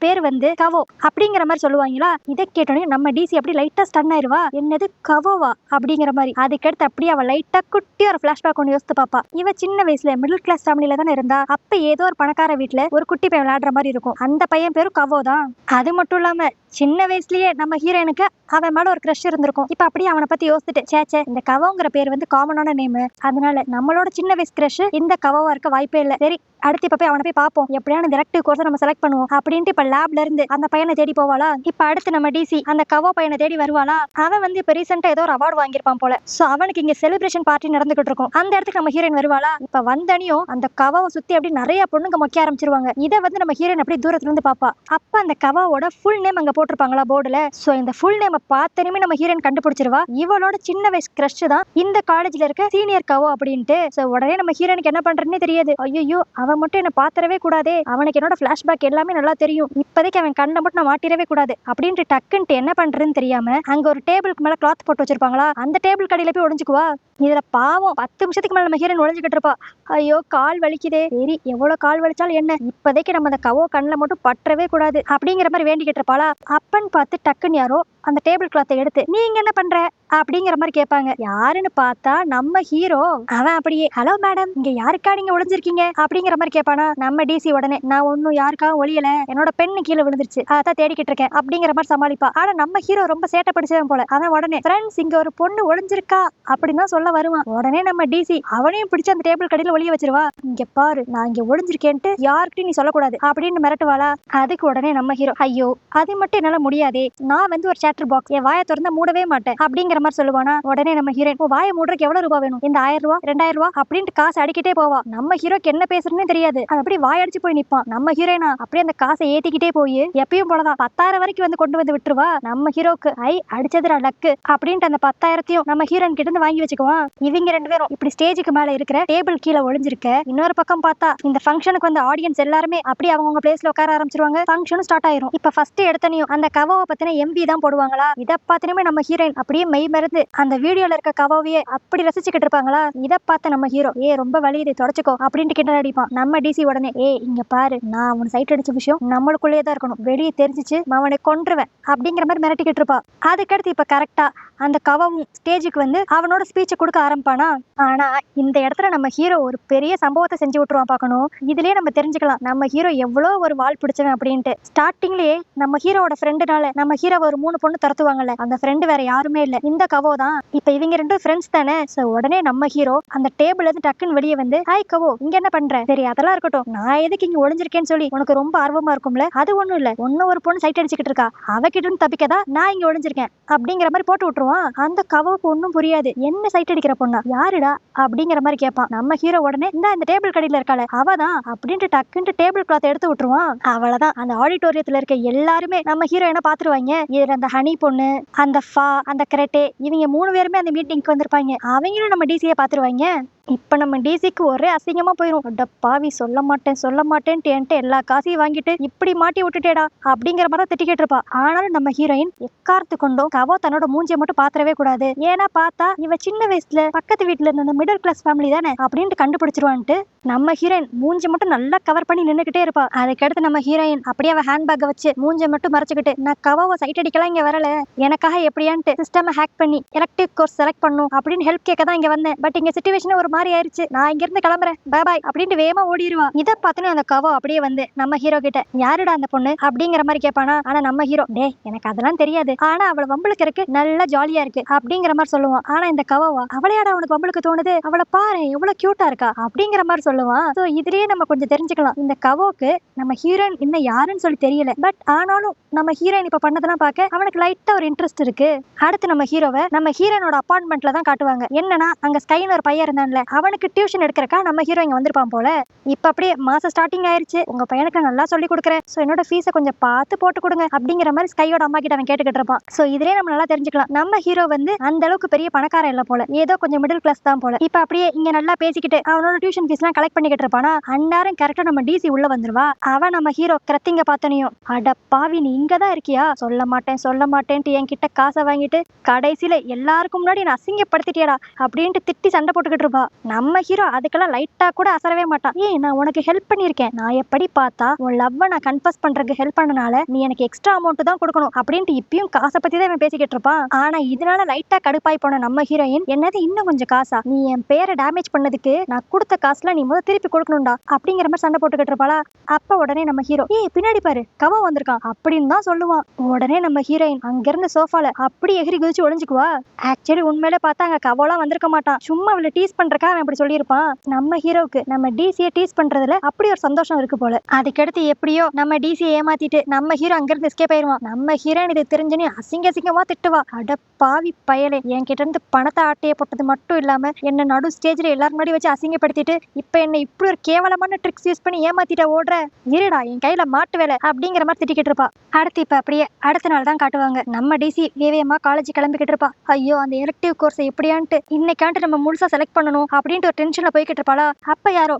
பேர் வந்து கவோ அப்படிங்கிற மாதிரி சொல்லுவாங்களா. இதை கேட்டோன்னே நம்ம டிசி அப்படி லைட்டா ஸ்டன் ஆயிருவா. என்னது கவோவா அப்படிங்கிற மாதிரி. அதுக்கடுத்து அப்படியே அவ லைட்டா குட்டி ஒரு பிளாஷ்பேக் ஒன்று யோசித்து பாப்பா. இவ சின்ன வயசுல மிடில் கிளாஸ் ஃபேமிலியில தானே இருந்தா. அப்ப ஏதோ ஒரு பணக்கார வீட்டுல ஒரு குட்டி பையன் விளையாடுற மாதிரி இருக்கும். அந்த பையன் பேரும் கவோ தான். அது மட்டும் இல்லாம சின்ன வயசுலயே நம்ம ஹீரோயினுக்கு அவன் மேல ஒரு கிரஷ் இருந்திருக்கும். இப்ப அப்படியே அவனை பத்தி யோசிச்சுட்டு சேச்சே இந்த கவோங்கிற பேர் வந்து காமனான நேம், அதனால நம்மளோட சின்ன வயசு கிரஷ் இந்த கவோவா இருக்க வாய்ப்பே இல்லை. சரி அடுத்து இப்ப போய் அவனை போய் பார்ப்போம், எப்படியான எலக்டிவ் கோர்ஸ் நம்ம செலக்ட் பண்ணுவோம் அப்படின்ட்டு இப்ப லேப்ல இருந்து அந்த பையனை தேடி போவாளா. இப்ப அடுத்து நம்ம டிசி அந்த கவோ பையனை தேடி வருவாளா. அவன் வந்து இப்ப ரீசெண்டா ஏதோ ஒரு அவார்டு வாங்கியிருப்பான் போல. சோ அவனுக்கு இங்க செலிப்ரேஷன் பார்ட்டி நடந்துகிட்டு இருக்கும். அந்த இடத்துக்கு நம்ம ஹீரோயின் வருவாளா. இப்ப வந்தனியும் அந்த கவோவை சுத்தி அப்படி நிறைய பொண்ணுங்க மொக்க ஆரம்பிச்சிருவாங்க. இதை வந்து நம்ம ஹீரோயின் அப்படி தூரத்துல இருந்து பாப்பா. அப்ப அந்த கவோவோட ஃபுல் நேம் அங்க போட்டிருப்பாங்களா போர்டுல. சோ இந்த ஃபுல் நேம் பார்த்தனுமே நம்ம ஹீரோயின் கண்டுபிடிச்சிருவா. இவளோட சின்ன வயசு கிரஷ் தான் இந்த காலேஜ்ல இருக்க சீனியர் கவோ அப்படின்ட்டு. சோ உடனே நம்ம ஹீரோயினுக்கு என்ன பண்றதுன்னே தெரியாது. ஐயோ அவன் மட்டும் என்ன பாத்திரவே கூடாதே, அவனுக்கு என்னோட பிளாஷ்பேக் எல்லாமே நல்லா தெரியும், இப்போதைக்கு அவன் கண்ணை மட்டும் நான் மாட்டிடவே கூடாது அப்படின்ட்டு டக்குன்ட்டு என்ன பண்றதுன்னு தெரியாம அங்க ஒரு டேபிளுக்கு மேல கிளாத் போட்டு வச்சிருப்பாங்களா. அந்த டேபிள் கடையில போய் ஒளிஞ்சுக்குவா. இதுல பாவம் 10 நிமிஷத்துக்கு மேல நம்ம ஹீரோயின் ஒளிஞ்சுக்கிட்டு இருப்பா. ஐயோ கால் வலிக்குதே. சரி எவ்வளவு கால் வலிச்சாலும் என்ன, இப்போதைக்கு நம்ம அந்த கவோ கண்ணில் மட்டும் பற்றவே கூடாது அப்படிங்கிற மாதிரி வேண்டிக்கிட்டு இருப்பாளா. அப்பன்னு பார்த்து டக்குன்னு யாரோ அந்த டேபிள் கிளாத்தை எடுத்து நீங்க என்ன பண்ற அப்படிங்கிற மாதிரி கேட்பாங்க. யாருன்னு பார்த்தா நம்ம ஹீரோ. அவன் அப்படியே ஹலோ மேடம் இங்க யாருக்கா நீங்க ஒளிஞ்சிருக்கீங்க அப்படிங்கிற மாதிரி கேட்பானா. நம்ம டிசி உடனே நான் ஒன்னும் யாருக்காக ஒளியல, என்னோட பெண்ணு கீழே விழுந்துருச்சு, அதான் தேடிக்கிட்டு இருக்கேன் அப்படிங்கிற மாதிரி சமாளிப்பா. ஆனா நம்ம ஹீரோ ரொம்ப சேட்டை படிச்சவன் போல. அவன் உடனே ஃப்ரெண்ட்ஸ் இங்க ஒரு பொண்ணு ஒளிஞ்சிருக்கா அப்படின்னு சொல்ல வருவான். உடனே நம்ம டிசி அவனையும் பிடிச்சு அந்த டேபிள் கடையில ஒளிய வச்சிருவா. இங்க பாரு நான் இங்க ஒளிஞ்சிருக்கேன்ட்டு யாருக்கிட்டையும் நீ சொல்லக்கூடாது அப்படின்னு மிரட்டுவாளா. அதுக்கு உடனே நம்ம ஹீரோ ஐயோ அது மட்டும் என்னால முடியாதே, நான் வந்து ஒரு சேட்டர் பாக்ஸ், என் வாயை திறந்தா மூடவே மாட்டேன் அப்படிங்கிற மாதிரி சொல்லுவானா. உடனே நம்ம ஹீரோயின் வாயை மூடுறதுக்கு எவ்வளவு ரூபாய் வேணும், இந்த 1000 ரூபாய் 2000 ரூபாய் அப்படின்ட்டு காசு அடிக்கிட்டே போவா. நம்ம ஹீரோக்கு என்ன பேசுறதுன்னு தெரியாது. அது அப்படி வாயடிச்சு போய் நிப்பான். நம்ம ஹீரோயினா அப்படியே அந்த காசை ஏத்திக்கிட்டே போய் எப்பயும் போலதான் 10,000 வரைக்கும் வந்து கொண்டு வந்து விட்டுருவா. நம்ம ஹீரோக்கு அடிச்சதுடா லக்கு அப்படின்ட்டு அந்த 10,000த்தையும் நம்ம ஹீரோயின் கிட்ட இருந்து வாங்கி வச்சுக்குவான். இவங்க 2 பேரும் இப்படி ஸ்டேஜுக்கு மேல இருக்கிற டேபிள் கீழே ஒளிஞ்சிருக்க. இன்னொரு பக்கம் பார்த்தா இந்த ஃபங்க்ஷனுக்கு வந்து ஆடியன்ஸ் எல்லாருமே அப்படியே அவங்க பிளேஸ்ல உட்கார ஆரம்பிச்சிருவாங்க. ஃபங்க்ஷனும் ஸ்டார்ட் ஆயிரும். இப்ப ஃபர்ஸ்ட் எடுத்தனையும் அந்த கவோவை பத்தின எம்பி தான் போடுவாங்களா. இதை பார்த்துமே நம்ம ஹீரோயின் அப்படியே மெய் இருந்து அந்த வீடியோல இருக்க கவாவையே அப்படி ரசிச்சுக்கிட்டு இருப்பாங்களா. இதை பார்த்த நம்ம ஹீரோ ரொம்ப வலியுது தொடச்சுக்கோ அப்படின்ட்டு கிண்டல் அடிப்பான். நம்ம டிசி உடனே இங்க பாரு, நான் அவன் சைட் அடிச்ச விஷயம் நம்மளுக்குள்ளேயே தான் இருக்கணும், வெளியே தெரிஞ்சிச்சு அவனை கொன்றுவேன் அப்படிங்கிற மாதிரி மிரட்டிக்கிட்டு இருப்பா. அதுக்கடுத்து இப்ப கரெக்டா அந்த கவாவும் ஸ்டேஜுக்கு வந்து அவனோட ஸ்பீச்சை கொடுக்க ஆரம்பிப்பானா. ஆனா இந்த இடத்துல நம்ம ஹீரோ ஒரு பெரிய சம்பவத்தை செஞ்சு விட்டுருவான். பார்க்கணும், இதுலயே நம்ம தெரிஞ்சுக்கலாம் நம்ம ஹீரோ எவ்வளவு ஒரு வால் பிடிச்சவன் அப்படின்ட்டு. ஸ்டார்டிங்லயே நம்ம ஹீரோட ஃப்ரெண்டுனால நம்ம ஹீரோ ஒரு 3 பொண்ணு துரத்துவாங்கல்ல, அந்த ஃப்ரெண்டு வேற யாருமே இல்ல, இந்த கவோ தான். இப்ப இவங்க 2 ஃப்ரெண்ட்ஸ் தானே. சோ உடனே நம்ம ஹீரோ அந்த டேபிள்ல இருந்து டக்குன்னு வெளியே வந்து, ஹாய் கவோ, இங்க என்ன பண்ற? சரி அதெல்லாம் இருக்கட்டும், நான் எதுக்கு இங்க ஒளிஞ்சிருக்கேன்னு சொல்லி உனக்கு ரொம்ப ஆர்வமா இருக்கும்ல, அது ஒண்ணும் இல்ல, ஒன்னும் ஒரு பொண்ணு சைட் அடிச்சுக்கிட்டு இருக்கா, அவகிட்ட இருந்து தப்பிக்கதா நான் இங்க ஒளிஞ்சிருக்கேன் அப்படிங்கிற மாதிரி போட்டு விட்டுருவான். அந்த கவோக்கு ஒன்னும் புரியாது, என்ன சைட் அடிக்கிற பொண்ணா, யாருடா அப்படிங்கிற மாதிரி கேட்பான். நம்ம ஹீரோ உடனே இந்த டேபிள் கடையில இருக்காளே அவதான் அப்படின்ட்டு டக்குன்ட்டு டேபிள் கிளாத் எடுத்து விட்டுருவான். அவ்வளவுதான், அந்த ஆடிட்டோரியத்துல இருக்க எல்லாருமே நம்ம ஹீரோயினை பாத்துருவாங்க. இதுல அந்த ஹனி பொண்ணு, அந்த ஃபா, அந்த கிரெட்டே, இவங்க 3 பேருமே அந்த மீட்டிங்க்கு வந்திருப்பாங்க. அவங்களும் நம்ம டிசியை பாத்துருவாங்க. இப்ப நம்ம டிசிக்கு ஒரே அசிங்கமா போயிரும். அட பாவி, சொல்ல மாட்டேன்ட்டு என்கிட்ட எல்லா காசையும் வாங்கிட்டு இப்படி மாட்டி விட்டுட்டேடா அப்படிங்கிற மாதிரி திட்டிக்கிட்டு இருப்பா. ஆனாலும் நம்ம ஹீரோயின் எக்காரத்து கொண்டும் கவோ தன்னோட மூஞ்சியை மட்டும் பாத்திரவே கூடாது. ஏன்னா பார்த்தா இவ சின்ன வயசுல பக்கத்து வீட்டுல இருந்த அந்த மிடில் கிளாஸ் ஃபேமிலி தானே அப்படின்ட்டு கண்டுபிடிச்சிருவான்ட்டு நம்ம ஹீரோயின் மூஞ்சி மட்டும் நல்லா கவர் பண்ணி நின்னுகிட்டே இருப்பா. அதுக்கடுத்து நம்ம ஹீரோயின் அப்படியே அவ ஹேண்ட்பேக்கை வச்சு மூஞ்சை மட்டும் மறைச்சுக்கிட்டு, நான் கவோவை சைட் அடிக்கலாம் இங்க வரல, எனக்காக எப்படியான்ட்டு சிஸ்டமை ஹேக் பண்ணி எலக்டிவ் கோர்ஸ் செலக்ட் பண்ணும் அப்படின்னு ஹெல்ப் கேட்க தான் இங்க வந்தேன். பட் இங்க சிச்சுவேஷன் ஒரு மாதிரி ஆயிருச்சு, நான் இங்க இருந்து கிளம்புறேன், பாய் பாய் அப்படின்ட்டு வேகமா ஓடிடுவா. இதை பார்த்துன்னு அந்த கவோ அப்படியே வந்து நம்ம ஹீரோ கிட்ட, யாருடா அந்த பொண்ணு அப்படிங்கிற மாதிரி கேட்பானா. ஆனா நம்ம ஹீரோ, டே எனக்கு அதெல்லாம் தெரியாது, ஆனா அவளை வம்பளுக்கு இருக்கு, நல்லா ஜாலியா இருக்கு அப்படிங்கிற மாதிரி சொல்லுவான். ஆனா இந்த கவோவா, அவளையாடா அவனுக்கு வம்பளுக்கு தோணுது, அவளை பாரு எவ்வளவு கியூட்டா இருக்கா அப்படிங்கிற மாதிரி சொல்லுவான். சோ இதுலயே நம்ம கொஞ்சம் தெரிஞ்சுக்கலாம், இந்த கவோக்கு நம்ம ஹீரோயின் இன்னும் யாருன்னு சொல்லி தெரியல. பட் ஆனாலும் நம்ம ஹீரோயின் இப்ப பண்ணதெல்லாம் பார்க்க அவனுக்கு லைட்டா ஒரு இன்ட்ரெஸ்ட் இருக்கு. அடுத்து நம்ம ஹீரோவை நம்ம ஹீரோனோட அப்பார்ட்மெண்ட்ல தான் காட்டுவாங்க. என்னன்னா அங்க ஸ்கைன்னு ஒரு பையன் இருந்தான்ல, அவனுக்கு டியூஷன் எடுக்கிறக்கா நம்ம ஹீரோ இங்க வந்திருப்பான் போல. இப்ப அப்படியே மாசம் ஸ்டார்டிங் ஆயிருச்சு, உங்க பையனுக்கு நல்லா சொல்லி கொடுக்குறேன், சோ என்னோட ஃபீஸை கொஞ்சம் பார்த்து போட்டு கொடுங்க அப்படிங்கிற மாதிரி ஸ்கையோட அம்மா கிட்ட அவன் கேட்டுக்கிட்டு இருப்பான். சோ இதுலயே நம்ம நல்லா தெரிஞ்சுக்கலாம், நம்ம ஹீரோ வந்து அந்த அளவுக்கு பெரிய பணக்காரன் இல்ல போல, ஏதோ கொஞ்சம் மிடில் கிளாஸ் தான் போல. இப்ப அப்படியே இங்க நல்லா பேசிக்கிட்டு அவனோட டியூஷன் ஃபீஸ் எல்லாம் கலெக்ட் பண்ணிக்கிட்டு இருப்பானா. அந்நேரம் கரெக்டா நம்ம டிசி உள்ள வந்துருவா. அவன் நம்ம ஹீரோ கிரத்திங்க பார்த்தனையும், அட பாவி நீ இங்கதான் இருக்கியா, சொல்ல மாட்டேன்ட்டு என்கிட்ட காசை வாங்கிட்டு கடைசியில எல்லாருக்கும் முன்னாடி நான் அசிங்கப்படுத்திட்டியடா அப்படின்ட்டு திட்டி சண்டை போட்டுக்கிட்டு இருப்பா. நம்ம ஹீரோ அதுக்கெல்லாம் லைட்டா கூட அசரவே மாட்டான். நான் உனக்கு ஹெல்ப் பண்ணிருக்கேன், நான் எப்படி பார்த்தா உன் லவ்வை நான் கன்ஃபஸ் பண்றதுக்கு ஹெல்ப் பண்ணனால நீ எனக்கு எக்ஸ்ட்ரா அமௌண்ட் தான் கொடுக்கணும் அப்படின்ட்டு இப்பயும் காசை பத்தி தான் பேசிக்கிட்டு இருப்பான். ஆனா இதனால லைட்டா கடுப்பாய் போன நம்ம ஹீரோயின், என்னது இன்னும் கொஞ்சம் காசா, நீ என் பேரை டேமேஜ் பண்ணதுக்கு நான் கொடுத்த காசுல நீ முதல் திருப்பி கொடுக்கணும்டா அப்படிங்கிற மாதிரி சண்டை போட்டுக்கிட்டு இருப்பாளா. அப்ப உடனே நம்ம ஹீரோ, பின்னாடி பாரு கவோ வந்திருக்கான் அப்படின்னு தான் சொல்லுவான். உடனே நம்ம ஹீரோயின் அங்கிருந்து சோஃபால அப்படி எகிரி குதிச்சு ஒளிஞ்சுக்குவா. ஆக்சுவலி உண்மையிலே பார்த்தா அங்க கவோலாம் வந்திருக்க மாட்டான், சும்மா அவளை டீஸ் பண்றக்கா அவன் அப்படி சொல்லியிருப்பான். நம்ம ஹீரோவுக்கு நம்ம டிசியை டீஸ் பண்றதுல அப்படி ஒரு சந்தோஷம் இருக்கு போல. அதுக்கடுத்து எப்படியோ நம்ம டிசியை ஏமாத்திட்டு நம்ம ஹீரோ அங்கிருந்து எஸ்கேப் ஆயிருவான். நம்ம ஹீரோயின் இது தெரிஞ்சுன்னு அசிங்கமா திட்டுவா. அட பாவி பயலே, என்கிட்ட இருந்து பணத்தை ஆட்டைய போட்டது மட்டும் இல்லாம என்ன நடு ஸ்டேஜ்ல எல்லாரும் முன்னாடி வச்சு அசிங்கப்படுத்திட்டு இப்ப என்ன இப்படி ஒரு கேவலமான ட்ரிக்ஸ் யூஸ் பண்ணி ஏமாத்திட்ட ஓடுற, இருடா என் கையில மாட்டு வேலை அப்படிங்கிற மாதிரி திட்டிக்கிட்டு இருப்பா. அடுத்து இப்ப அப்படியே அடுத்த நாள் தான் காட்டுவாங்க. நம்ம டிசி வேவியமா காலேஜ் கிளம்பிக்கிட்டு இருப்பா. ஐயோ அந்த எலக்டிவ் கோர்ஸ் எப்படியான்ட்டு இன்னைக்கான்ட்டு நம்ம முழுசா செலக்ட் பண்ணணும் அப்படின்ட்டு ஒரு டென்ஷன்ல போய்கிட்டு இருப்பாளா. அப்ப யாரோ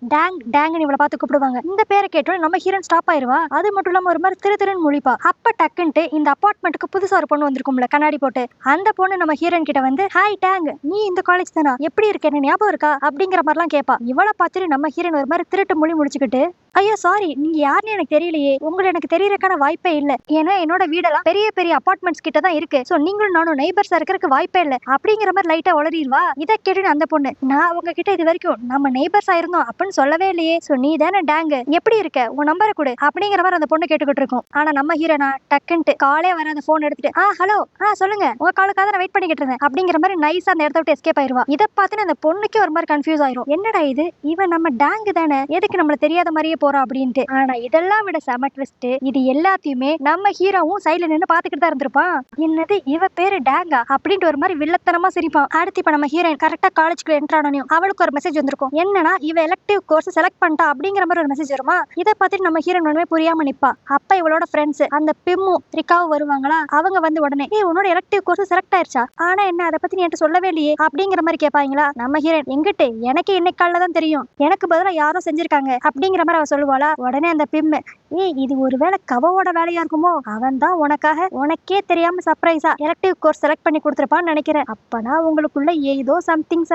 டேங்னு இவளை பார்த்து கூப்பிடுவாங்க. இந்த பேரை கேட்டோம் நம்ம ஹீரோன் ஸ்டாப் ஆயிருவா. அது மட்டும் இல்லாம ஒரு மாதிரி திருன்னு முழிப்பா. அப்ப டக்குன்ட்டு இந்த அபார்ட்மெண்ட்டுக்கு புதுசா ஒரு பொண்ணு வந்திருக்கும்ல கண்ணாடி போட்டு, அந்த பொண்ணு நம்ம ஹீரோன் கிட்ட வந்து, ஹாய் டேங், நீ இந்த காலேஜ் தானா, எப்படி இருக்க, என்ன ஞாபகம் இருக்கா அப்படிங்கிற மாதிரிலாம் கேட்பா. இவளை பார்த்துட்டு நம்ம ஹீரோன் ஒரு மாதிரி திருட்டு மொழி முடிச்சுக்கிட்டு, ஐயோ சாரி, நீங்க யாருன்னு எனக்கு தெரியலையே, உங்களை எனக்கு தெரியறதுக்கான வாய்ப்பே இல்ல, ஏன்னா என்னோட வீடெல்லாம் பெரிய பெரிய அபார்ட்மெண்ட்ஸ் கிட்ட தான் இருக்கு, சோ நீங்களும் நானும் நெய்பர்ஸா இருக்கிறதுக்கு வாய்ப்பே இல்ல அப்படிங்கிற மாதிரி லைட்டா உளறிடுவா. இதை கேட்டு அந்த பொண்ணு, நான் உங்ககிட்ட இது வரைக்கும் நம்ம நெய்பர்ஸா இருந்தோம் அப்படின்னு சொல்லவே இல்லையே, சோ நீ தானே டேங், எப்படி இருக்க, உன் நம்பரை கொடு அப்படிங்கிற மாதிரி அந்த பொண்ணு கேட்டுக்கிட்டு இருக்கும். ஆனா நம்ம ஹீரோனா டக்குன்ட்டு காலே வர அந்த போன் எடுத்துட்டு, ஹலோ சொல்லுங்க, உங்க காலுக்காக நான் வெயிட் பண்ணிக்கிட்டு இருந்தேன் அப்படிங்கிற மாதிரி நைஸா அந்த இடத்த விட்டு எஸ்கேப் ஆயிருவா. இதை பார்த்துன்னு அந்த பொண்ணுக்கே ஒரு மாதிரி கன்ஃபியூஸ் ஆயிரும், என்னடா இது, இவன் நம்ம டேங் தானே, எதுக்கு நம்மள தெரியாத மாதிரியே போறா அப்படின்ட்டு. ஆனா இதெல்லாம் விட செம ட்விஸ்ட், இது எல்லாத்தையுமே நம்ம ஹீரோவும் சைடுல நின்று பாத்துக்கிட்டு தான் இருந்திருப்பான். என்னது இவ பேரு டேங்கா அப்படின்ட்டு ஒரு மாதிரி வில்லத்தனமா சிரிப்பான். அடுத்து இப்ப நம்ம ஹீரோயின் கரெக்டா காலேஜ்க்குள்ள என்டர் ஆனோம், அவளுக்கு ஒரு மெசேஜ் வந்திருக்கும். என்னன்னா இவ எலக்டிவ் கோர்ஸ் செலக்ட் பண்ணிட்டா அப்படிங்கிற மாதிரி ஒரு மெசேஜ் வருமா. இதை பார்த்துட்டு நம்ம ஹீரோயின் ஒண்ணுமே புரியாம நிப்பா. அப்ப இவளோட ஃப்ரெண்ட்ஸ் அந்த பிம்மு ரிக்காவும் வருவாங்களா. அவங்க வந்து உடனே, உன்னோட எலக்டிவ் கோர்ஸ் செலக்ட் ஆயிருச்சா, ஆனா என்ன அதை பத்தி நீ என்கிட்ட சொல்லவே இல்லையே அப்படிங்கிற மாதிரி கேட்பாங்களா. நம்ம ஹீரோயின், எங்கிட்ட எனக்கு இன்னைக்கு காலைல தான் தெரியும், எனக்கு பதிலா யாரும் செஞ்சிருக்காங்க அப்படிங்கிற மாதிரி அவ சொல்லுவாளா. உடனே அந்த பிம்மு, ஏய் இது ஒருவேளை கவோட வேலையா இருக்குமோ, அவன் தான் உனக்கே தெரியாம சர்ப்ரைஸா எலக்டிவ் கோர்ஸ் செலக்ட் பண்ணி கொடுத்துருப்பான்னு நினைக்கிறேன். அப்பனா உங்களுக்குள்ள ஏதோ சம்திங்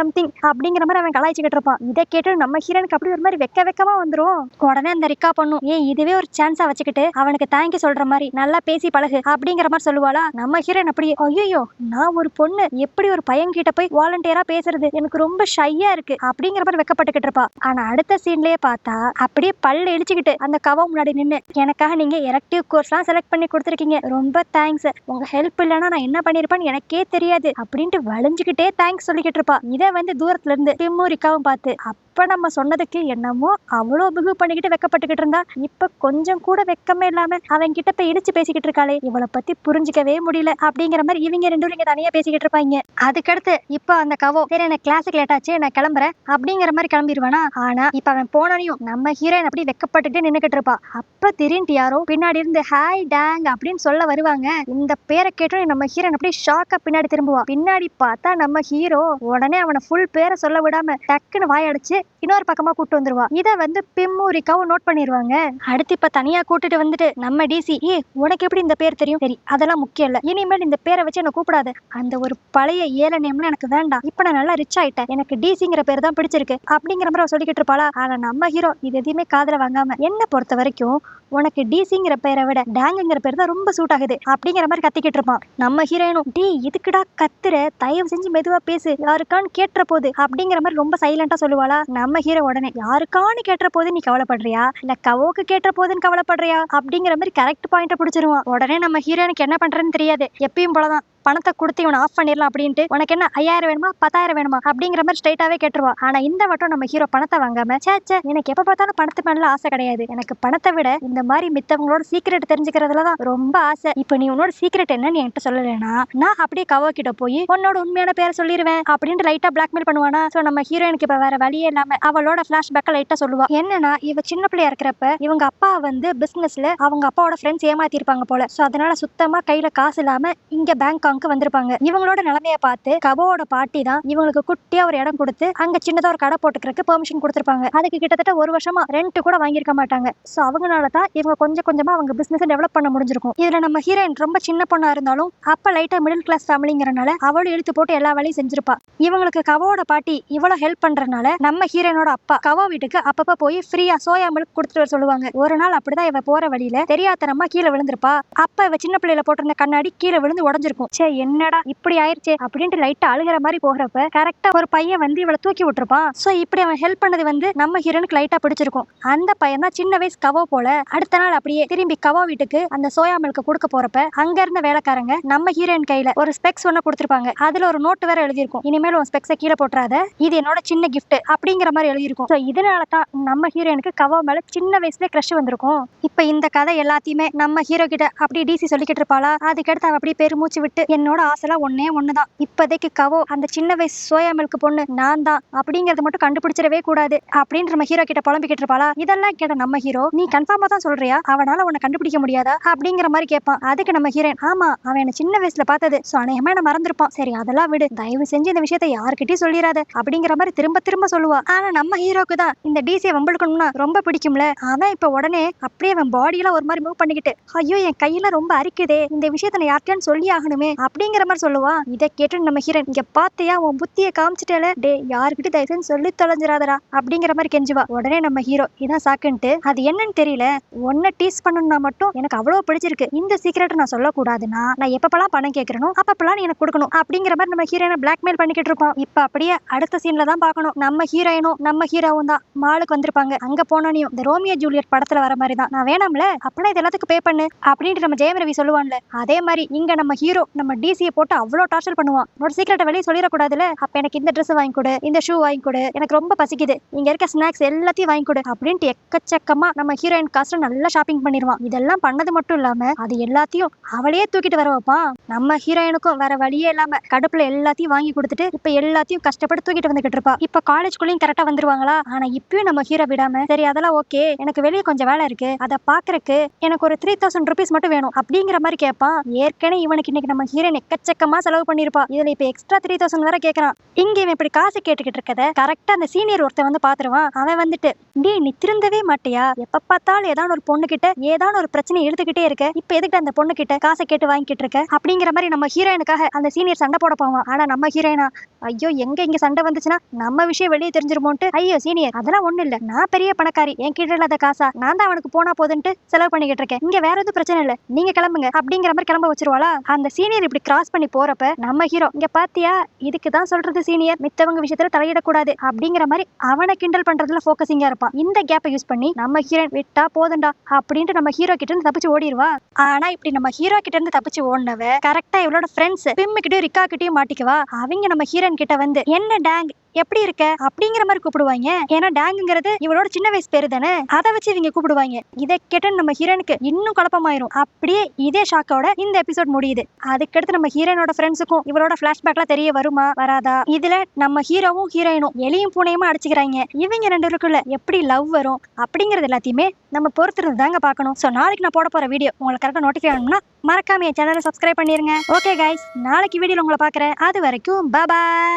அப்படிங்கிற மாதிரி அவன் கலாய்ச்சிக்கிட்டு இருப்பான். இதை கேட்டு நம்ம ஹீரோனுக்கு அப்படி ஒரு மாதிரி வெக்கமா வந்துரும். உடனே அந்த ரிக்கா பண்ணும், இதுவே ஒரு சான்ஸா வச்சுக்கிட்டு அவனுக்கு தேங்க்யூ சொல்ற மாதிரி நல்லா பேசி பழகு அப்படிங்கிற மாதிரி சொல்லுவாளா. நம்ம ஹீரோன் அப்படியே ஐயோ நான் ஒரு பொண்ணு எப்படி ஒரு பையன் கிட்ட போய் வாலண்டியரா பேசுறது, எனக்கு ரொம்ப ஷையா இருக்கு அப்படிங்கிற மாதிரி வெக்கப்பட்டுக்கிட்டு இருப்பா. ஆனா அடுத்த சீன்லயே பார்த்தா அப்படியே பல்ல இழிச்சுக்கிட்டு அந்த கவ முன்னாடி நின்று, எனக்காக நீங்க எலக்டிவ் கோர்ஸ்லாம் செலக்ட் பண்ணி கொடுத்துருக்கீங்க, ரொம்ப தேங்க்ஸ், உங்க ஹெல்ப் இல்லைன்னா நான் என்ன பண்ணிருப்பேன்னு எனக்கே தெரியாது அப்படின்ட்டு வளைஞ்சுக்கிட்டே தேங்க்ஸ் சொல்லிக்கிட்டு இருப்பா. இதை வந்து தூரத்துல இருந்து டிம்மும் ரிக்காவும் பார்த்து, அப்ப நம்ம சொன்னதுக்கு என்னமோ அவ்வளோ பிகு பண்ணிக்கிட்டு வெக்கப்பட்டுக்கிட்டு இருந்தா, இப்ப கொஞ்சம் கூட வெக்கமே இல்லாம அவன் கிட்ட போய் இடிச்சு பேசிக்கிட்டு இருக்காளே, இவளை பத்தி புரிஞ்சிக்கவே முடியல அப்படிங்கிற மாதிரி இவங்க ரெண்டு பேரும் தனியா பேசிக்கிட்டு இருப்பாங்க. அதுக்கடுத்து இப்ப அந்த கவோ சரி எனக்கு கிளாஸுக்கு லேட் ஆச்சு நான் கிளம்புறேன் அப்படிங்கிற மாதிரி கிளம்பிடுவானா. ஆனா இப்ப அவன் போனனையும் நம்ம ஹீரோயின் அப்படி வெக்கப்பட்டுட்டு நின்னுக்கிட்டு இருப்பா. அப்ப திடீர்னு யாரோ பின்னாடி இருந்து ஹாய் டேங் அப்படின்னு சொல்ல வருவாங்க. இந்த பேரை கேட்டோம் நம்ம ஹீரோயின் அப்படியே ஷாக்கா பின்னாடி திரும்புவா. பின்னாடி பார்த்தா நம்ம ஹீரோ உடனே அவனை ஃபுல் பேரை சொல்ல விடாம டக்குன்னு வாயடிச்சு இன்னொரு பக்கமா கூட்டு வந்துருவா. இத வந்து பிம்மும் ரிக்காவும் நோட் பண்ணிடுவாங்க. அடுத்து இப்ப தனியா கூட்டிட்டு வந்துட்டு நம்ம டிசி, உனக்கு எப்படி இந்த பேர் தெரியும்? சரி அதெல்லாம் முக்கியம் இல்ல, இனிமேல் இந்த பேரை வச்சு என்ன கூப்பிடாது, அந்த ஒரு பழைய ஏழை நேம்ல எனக்கு வேண்டாம், இப்ப நான் நல்லா ரிச் ஆயிட்டேன், எனக்கு டிசிங்கிற பேர் தான் பிடிச்சிருக்கு அப்படிங்கிற மாதிரி சொல்லிக்கிட்டு இருப்பாளா. ஆனா நம்ம ஹீரோ இது எதையுமே காதுல வாங்காம, என்ன பொறுத்த வரைக்கும் உனக்கு டிசிங்கிற பேரை விட டேங்குங்கிற பேர் தான் ரொம்ப சூட் ஆகுது அப்படிங்கிற மாதிரி கத்திக்கிட்டு இருப்பான். நம்ம ஹீரோயினும் டி இதுக்குடா கத்துற, தயவு செஞ்சு மெதுவா பேசு, யாருக்கான்னு கேட்டுற போது அப்படிங்கிற மாதிரி ரொம்ப சைலண்டா சொல்லுவாளா. நம்ம ஹீரோ உடனே யாருக்கான்னு கேட்டுற போது நீ கவலைப்படுறியா இல்ல கவோக்கு கேட்டுற போதுன்னு கவலைப்படுறியா அப்படிங்கிற மாதிரி கரெக்ட் பாயிண்ட பிடிச்சிருவான். உடனே நம்ம ஹீரோனுக்கு என்ன பண்றதுன்னு தெரியாது. எப்பயும் போலதான் பணத்தை கொடுத்து இவனை ஆஃப் பண்ணிடலாம் அப்படின்ட்டு, உனக்கு என்ன 5000 வேணுமா 10000 வேணுமா அப்படிங்கிற மாதிரி ஸ்ட்ரைட்டாவே கேட்டுருவா. ஆனா இந்த வட்டம் நம்ம ஹீரோ பணத்தை வாங்காம, சேச்சே எனக்கு எப்ப பார்த்தாலும் பணத்து மேல ஆசை கிடையாது, எனக்கு பணத்தை விட இந்த மாதிரி மித்தவங்களோட சீக்கிரட் தெரிஞ்சுக்கிறதுலதான் ரொம்ப ஆசை, இப்ப நீ உன்னோட சீக்கிரட் என்னன்னு என்கிட்ட சொல்லலைன்னா நான் அப்படியே கவோ கிட்ட போய் உன்னோட உண்மையான பேரை சொல்லிடுவேன் அப்படின்ட்டு லைட்டா பிளாக்மெயில் பண்ணுவானா. சோ நம்ம ஹீரோயினுக்கு இப்ப வேற வழியே இல்லாம அவளோட பிளாஷ்பேக்க லைட்டா சொல்லுவா. என்னன்னா இவ சின்ன பிள்ளையா இருக்கிறப்ப இவங்க அப்பா வந்து பிசினஸ்ல அவங்க அப்பாவோட ஃப்ரெண்ட்ஸ் ஏமாத்தி இருப்பாங்க போல. சோ அதனால சுத்தமா கையில காசு இல்லாம இங்க பேங்காக் வந்திருப்பாங்க. இவங்களோட நிலைமைய பார்த்து கவோட பாட்டி தான் இவங்களுக்கு குட்டியா ஒரு இடம் கொடுத்து அங்க சின்னதா ஒரு கடை போட்டுக்கிறதுக்கு பெர்மிஷன் கொடுத்திருப்பாங்க. அதுக்கு கிட்டத்தட்ட ஒரு வருஷமா ரெண்ட் கூட வாங்கியிருக்க மாட்டாங்க. சோ அவங்கனால தான் இவங்க கொஞ்சம் கொஞ்சமா அவங்க பிசினஸ் டெவலப் பண்ண முடிஞ்சிருக்கும். இதுல நம்ம ஹீரோயின் ரொம்ப சின்ன பொண்ணா இருந்தாலும் அப்ப லைட்டா மிடில் கிளாஸ் ஃபேமிலிங்கறனால அவளும் இழுத்து போட்டு எல்லா வேலையும் செஞ்சிருப்பா. இவங்களுக்கு கவோட பாட்டி இவ்வளவு ஹெல்ப் பண்றதுனால நம்ம ஹீரோயினோட அப்பா கவோ வீட்டுக்கு அப்பப்ப போய் ஃப்ரீயா சோயா மில்க் கொடுத்துட்டு வர சொல்லுவாங்க. ஒரு நாள் அப்படிதான் இவ போற வழியில தெரியாதனமா கீழே விழுந்திருப்பா. அப்ப இவ சின்ன பிள்ளையில போட்டிருந்த கண்ணாடி கீழே விழுந்து உடஞ்சிருக்கும். என்னடா இப்படி ஆயிருச்சே அப்படின்ட்டு லைட்டா அழுகிற மாதிரி போகிறப்ப கரெக்டா ஒரு பையன் வந்து இவளை தூக்கி விட்டுருப்பான். சோ இப்படி அவன் ஹெல்ப் பண்ணது வந்து நம்ம ஹீரோனுக்கு லைட்டா பிடிச்சிருக்கும். அந்த பையன் தான் சின்ன வயசு கவோ போல. அடுத்த நாள் அப்படியே திரும்பி கவோ வீட்டுக்கு அந்த சோயா மில்க் கொடுக்க போறப்ப அங்க இருந்த வேலைக்காரங்க நம்ம ஹீரோயின் கையில ஒரு ஸ்பெக்ஸ் ஒண்ணு கொடுத்திருப்பாங்க. அதுல ஒரு நோட்டு வேற எழுதியிருக்கும், இனிமேல் உன் ஸ்பெக்ஸை கீழே போட்டுறாத, இது என்னோட சின்ன கிஃப்ட் அப்படிங்கிற மாதிரி எழுதியிருக்கும். சோ இதனாலதான் நம்ம ஹீரோயினுக்கு கவோ மேல சின்ன வயசுல கிரஷ் வந்திருக்கும். இப்ப இந்த கதை எல்லாத்தையுமே நம்ம ஹீரோ கிட்ட அப்படி டிசி சொல்லிக்கிட்டு இருப்பாளா. அதுக்கடுத்து அவ அப்படியே பெருமூச்சு விட்டு, என்னோட ஆசைலாம் ஒன்னே ஒண்ணுதான், இப்போதைக்கு கவோ அந்த சின்ன வயசு சோயா மில்க் பொண்ணு நான் தான் அப்படிங்கறது மட்டும் கண்டுபிடிச்சிடவே கூடாது அப்படின்னு நம்ம ஹீரோ கிட்ட புலம்பிக்கிட்டு இருப்பாளா. இதெல்லாம் கேட்ட நம்ம ஹீரோ, நீ கன்ஃபார்மா தான் சொல்றியா, அவனால உன்னை கண்டுபிடிக்க முடியாதா அப்படிங்கிற மாதிரி கேட்பான். அதுக்கு நம்ம ஹீரோயின், ஆமா அவன் என்ன சின்ன வயசுல பார்த்தது, சோ அநேகமா என்ன மறந்துருப்பான், சரி அதெல்லாம் விடு, தயவு செஞ்சு இந்த விஷயத்தை யாருக்கிட்டையும் சொல்லிடாத அப்படிங்கிற மாதிரி திரும்ப திரும்ப சொல்லுவா. ஆனா நம்ம ஹீரோக்கு தான் இந்த டிசியை வம்பிழுக்கணும்னா ரொம்ப பிடிக்கும்ல. அவன் இப்ப உடனே அப்படியே அவன் பாடியெல்லாம் ஒரு மாதிரி மூவ் பண்ணிக்கிட்டு, ஐயோ என் கையில ரொம்ப அரிக்குதே, இந்த விஷயத்த நான் யார்கிட்டயும் சொல்லி ஆகணுமே அப்படிங்கிற மாதிரி சொல்லுவா. இதை கேட்டு நம்ம ஹீரோயின், இங்க பாத்தியா உன் புத்தியை காமிச்சிட்டேல, டே யாருக்கிட்ட தயவுன்னு சொல்லி தொலைஞ்சிராதடா அப்படிங்கிற மாதிரி கெஞ்சுவா. உடனே நம்ம ஹீரோ இதான் சாக்குன்ட்டு, அது என்னன்னு தெரியல, ஒன்ன டீஸ் பண்ணணும்னா மட்டும் எனக்கு அவ்வளவு பிடிச்சிருக்கு, இந்த சீக்கிரட் நான் சொல்லக்கூடாதுன்னா நான் எப்பப்பெல்லாம் பணம் கேட்கறனோ அப்பப்பெல்லாம் நீ எனக்கு கொடுக்கணும் அப்படிங்கிற மாதிரி நம்ம ஹீரோயினை பிளாக்மெயில் பண்ணிக்கிட்டு இருப்போம். இப்ப அப்படியே அடுத்த சீன்ல தான் பார்க்கணும், நம்ம ஹீரோயினும் நம்ம ஹீரோவும் தான் மாலுக்கு வந்திருப்பாங்க. அங்க போனோனையும் இந்த ரோமியோ ஜூலியட் படத்துல வர மாதிரி தான், நான் வேணாம்ல அப்படின்னா இது எல்லாத்துக்கும் பே பண்ணு அப்படின்ட்டு நம்ம ஜெயம் ரவி சொல்லுவான்ல, அதே மாதிரி இங்க நம்ம ஹீரோ நம்ம டிசியை போட்டு அவ்வளவு டார்ச்சர் பண்ணுவான். ஒரு சீக்கிரட்டை வெளியே சொல்லிடக்கூடாதுல, அப்ப எனக்கு இந்த ட்ரெஸ் வாங்கி கொடு, இந்த ஷூ வாங்கி கொடு, எனக்கு ரொம்ப பசிக்குது, இங்க இருக்க ஸ்நாக்ஸ் எல்லாத்தையும் வாங்கி கொடு அப்படின்ட்டு எக்கச்சக்கமா நம்ம ஹீரோயின் காசுல நல்லா ஷாப்பிங் பண்ணிடுவான். இதெல்லாம் பண்ணது மட்டும் இல்லாம அது எல்லாத்தையும் அவளையே தூக்கிட்டு வர வைப்பான். நம்ம ஹீரோயினுக்கும் வேற வழியே இல்லாம கடுப்புல எல்லாத்தையும் வாங்கி கொடுத்துட்டு இப்ப எல்லாத்தையும் கஷ்டப்பட்டு தூக்கிட்டு வந்துகிட்டு இருப்பா. இப்ப காலேஜ்குள்ளயும் கரெக்டா வந்துருவாங்களா. ஆனா இப்பயும் நம்ம ஹீரோ விடாம, சரி அதெல்லாம் ஓகே, எனக்கு வெளியே கொஞ்சம் வேலை இருக்கு, அதை பாக்குறதுக்கு எனக்கு ஒரு 3000 rupees மட்டும் வேணும் அப்படிங்கிற மாதிரி கேட்பான். ஏற்கனவே இவனுக்கு இன்னைக்கு நம்ம ஹீரோயின் எக்கச்சக்கமா செலவு பண்ணிருப்பா. இதுல இப்ப எக்ஸ்ட்ரா 3000 வேற கேக்குறான். இங்க இவன் இப்படி காசு கேட்டுக்கிட்டு இருக்கத கரெக்டா அந்த சீனியர் ஒருத்தன் வந்து பாத்துருவான். அவன் வந்துட்டு, டேய் நீ திருந்தவே மாட்டியா, எப்ப பார்த்தாலும் ஏதாவது ஒரு பொண்ணு கிட்ட ஏதாவது ஒரு பிரச்சனை இழுத்துக்கிட்டே இருக்க, இப்ப எதுக்கு அந்த பொண்ணு கிட்ட காசை கேட்டு வாங்கிட்டு இருக்க அப்படிங்கிற மாதிரி நம்ம ஹீரோயினுக்காக அந்த சீனியர் சண்டை போட போவான். ஆனா நம்ம ஹீரோயினா, ஐயோ எங்க இங்க சண்டை வந்துச்சுன்னா நம்ம விஷயம் வெளியே தெரிஞ்சிருமோன்ட்டு, ஐயோ சீனியர் அதெல்லாம் ஒண்ணு இல்ல, நான் பெரிய பணக்காரி, என் கிட்ட இல்லாத காசா நான் தான் அவனுக்கு போனா போதுன்ட்டு செலவு பண்ணிக்கிட்டு இருக்கேன், இங்க வேற எதுவும் பிரச்சனை இல்ல, நீங்க கிளம்புங்க அப்படிங்கிற மாதிரி கிளம்ப வச்சிருவாளா. அந்த சீனியர் இப்படி கிராஸ் பண்ணி போறப்ப நம்ம ஹீரோ, இங்க பாத்தியா இதுக்குதான் சொல்றது சீனியர் மித்தவங்க விஷயத்துல தலையிடக்கூடாது அப்படிங்கிற மாதிரி அவனை கிண்டல் பண்றதுல போக்கசிங்கா இருப்பான். இந்த கேப்பை யூஸ் பண்ணி நம்ம ஹீரோயின் விட்டா போதுண்டா அப்படின்ட்டு நம்ம ஹீரோ கிட்ட இருந்து தப்பிச்சு ஓடிடுவா. ஆனா இப்படி நம்ம ஹீரோ கிட்ட இருந்து தப்பிச்சு ஓடினவ கரெக்டா இவளோட ஃப்ரெண்ட்ஸ் பிம்மு கிட்டயும் ரிக்கா கிட்டயும் மாட்டிக்குவா. அவங்க நம்ம ஹீரோயின் கிட்ட வந்து, என்ன டேங் எப்படி இருக்க அப்படிங்கிற மாதிரி கூப்பிடுவாங்க. ஏன்னா டேங்குங்கிறது இவளோட சின்ன வயசு பேரு தானே, அதை வச்சு இவங்க கூப்பிடுவாங்க. இதை கேட்டு நம்ம ஹீரோனுக்கு இன்னும் குழப்பமாயிரும். அப்படியே இதே ஷாக்கோட இந்த எபிசோட் முடியுது. அதுக்கடுத்து நம்ம ஹீரோனோட ஃப்ரெண்ட்ஸுக்கும் இவளோட பிளாஷ்பேக்லாம் தெரிய வருமா வராதா, இதுல நம்ம ஹீரோவும் ஹீரோயினும் எலியும் பூனையுமா அடிச்சுக்கிறாங்க. இவங்க ரெண்டு பேருக்குள்ள எப்படி லவ் வரும் அப்படிங்கறது எல்லாத்தையுமே நம்ம பொறுத்திருந்து தாங்க பார்க்கணும். ஸோ நாளைக்கு நான் போட போற வீடியோ உங்களுக்கு கரெக்டாக நோட்டிஃபை ஆகணும்னா மறக்காம என் சேனலை சப்ஸ்கிரைப் பண்ணிருங்க. ஓகே கைஸ், நாளைக்கு வீடியோல உங்களை பார்க்குறேன். அது வரைக்கும் பாய்.